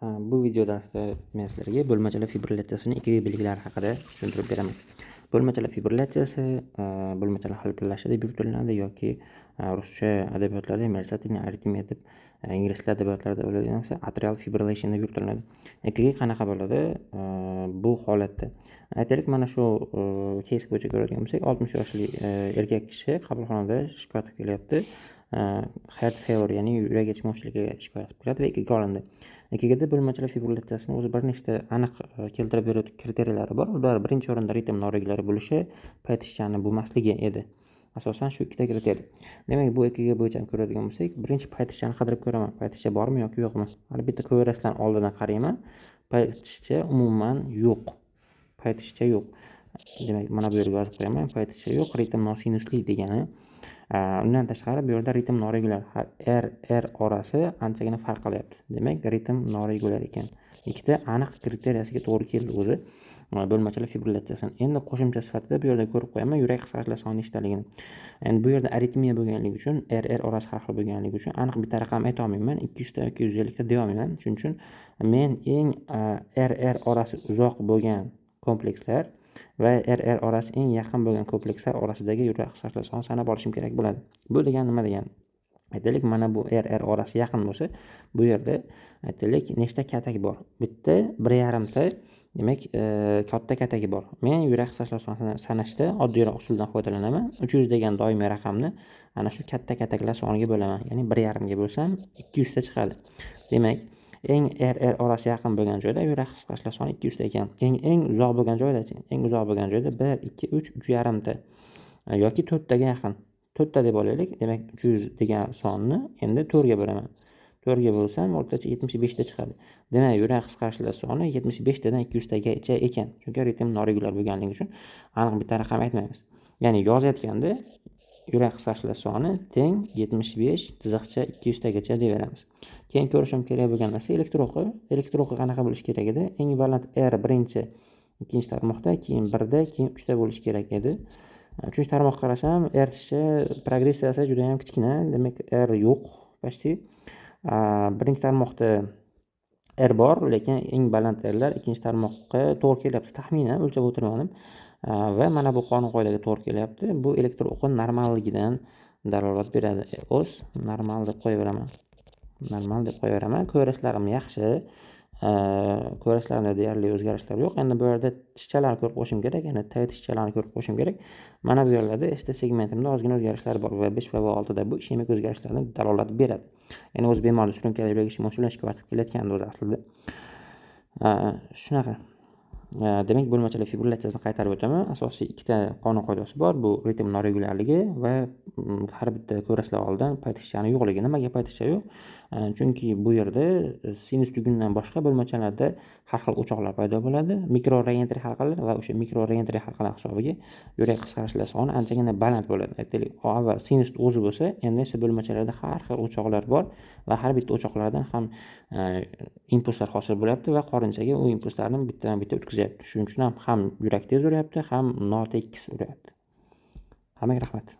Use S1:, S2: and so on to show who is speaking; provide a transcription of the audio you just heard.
S1: Bu video darsida men sizlarga bo'lmachalar fibrillatsiyasining ikki belgilari haqida tushuntirib beraman. Bo'lmachalar fibrillatsiyasi bo'lmachalar halpillashida deb yuritiladi yoki ruscha adabiyotlarda мерцательная aritmiya deb, ingliz tili adabiyotlarida bo'ladigan bo'lsa atrial fibrillation deb yuritiladi. Ikkiga qanaqa bo'ladi bu holatda? Aytaylik, mana shu keys bo'yicha ko'radigan bo'lsak, 60 yoshli erkak kishi qabulxonada shikoyat qilib kelyapti. Heart failure, ya'ni yurak yetishmovchiligiga shikoyat qilib keladi va ikkiga olindi. Ikkigida bo'lmachalar fibrillatsiyasini o'zi bir nechta aniq keltirib beruvchi kriteriylari bor. Ular birinchi o'rinda ritm noriglari bo'lishi, payt ishchani bo'lmasligi edi. Asosan shu ikkita kriteriy. Demak, bu ikkiga bo'yicha ko'radigan bo'lsak, birinchi payt ishchani qidirib ko'raman. Payt ishcha bormi yoki yo'qmi? Albatta ko'rasdan oldindan qarayman. Payt ishcha umuman yo'q. Payt ishcha yo'q. Demak, mana bu yerga yozib qo'yaman. Payt ishcha yo'q, ritm nosinusli degani. Undan tashqari bu yerda ritm norigular R orasi anchagina farq qilyapti. Demak, ritm norigular ekan. Ikkita aniq kriteriyasiga to'g'ri keldi o'zi bo'lmachalar fibrillatsiyasini. Endi qo'shimcha sifatida bu yerda ko'rib qo'yaman yurak qisqarishlari soni nechtaligini. Endi bu yerda aritmiya bo'lganligi uchun, R orasi har xil bo'lganligi uchun aniq bitta raqam ayta olmayman. 200 ta yoki 150 ta deya olmayman. Shuning uchun men eng R orasi uzoq bo'lgan komplekslar va R orasi eng yaqin bo'lgan komplekslar orasidagi yurak qisqarishlar sonini sanab olishim kerak bo'ladi. Bu degani nima degani? Aytaylik, mana bu R orasi yaqin bo'lsa, bu yerda aytaylik nechta katak bor? Bitta 1,5 ta, demak, katta katagi bor. Men yurak qisqarishlar sonini sanashda oddiyroq usuldan foydalanaman. 300 degan doimiy raqamni ana shu katta kataklar soniga bo'laman. Ya'ni 1,5 ga bo'lsam 200 ta chiqadi. Demak, eng R orasi yaqin bo'lgan joyda yurak qisqarishlar soni 200 ta ekan. Eng uzoq bo'lgan joyda-chi? Eng uzoq bo'lgan joyda 1, 2, 3, 3,5 ta yoki 4 taga yaqin. 4 ta deb olaylik. Demak, 300 degan sonni endi 4 ga bo'laman. 4 ga bo'lsam o'rtacha 75 ta chiqadi. Demak, yurak qisqarishlar soni 75 tadan 200 tagacha ekan. Chunki ritm norigular bo'lganligi uchun aniq bitta raqam aytmaymiz. Ya'ni yozayotganda yurak qisqarishlar soni teng 75 chiziqcha 200 tagacha deyaveramiz. Keyin ko'rishim kerak bo'lgan narsa elektroqi. Elektroqi qanaqa bo'lishi kerak edi? Eng baland R birinchi, ikkinchi tarmoqda, keyin 1da, keyin 3da bo'lishi kerak edi. 3-tarmoqqa qarasam, R progressiyasi juda ham kichkina, demak R yo'q, почти. Birinchi tarmoqda R bor, lekin eng baland R'lar ikkinchi tarmoqqa to'g'ri kelyapti. Taxminan o'lchab o'tirmadim. Va mana bu qonun qoidaga to'g'ri kelyapti. Bu elektroqi normalligidan dalolat beradi. O'z normal deb qo'yaveraman. Normal deb qo'yaveraman. Ko'rishlarim yaxshi. Ko'rishlarda deyarli o'zgarishlar yo'q. Endi bu yerda tishchalarni ko'rib qo'yishim kerak, ya'ni T tishchalarini ko'rib qo'yishim kerak. Mana bu yerlarda ST segmentimda ozgina o'zgarishlar bor va 5 va 6da bu ishemik o'zgarishlarni dalolat beradi. Ya'ni o'z bemorni surunkali yurak yetishmovchilik shikoyat qilib kelayotgandi o'zi aslida. Shunaqa. Demak, bo'lmachalar fibrillatsiyasini qaytarib o'taman. Asosiy ikkita qonun qoidasi bor. Bu ritm noregulyarligi va har bitta ko'rishlar oldidan payt ishchani yo'qligi. Nimaga payt ishcha yo'q? Chunki bu yerda sinus tugundan boshqa bo'lmachalarda har xil o'choqlar paydo bo'ladi. Mikro reentri halqalar va o'sha mikro reentri halqalar hisobiga yurak qisqarishlar soni anchagina baland bo'ladi. Aytaylik, avval sinus o'zi bo'lsa, endi esa bo'lmachalarda har xil o'choqlar bor va har bitta o'choqlardan ham impulslar hosil bo'lyapti va qorinchaga u impulslarni bittadan-bitta o'tkazyapti. Shuning uchun ham yurak tez uryapti, ham notekis uryapti. Hammaga rahmat.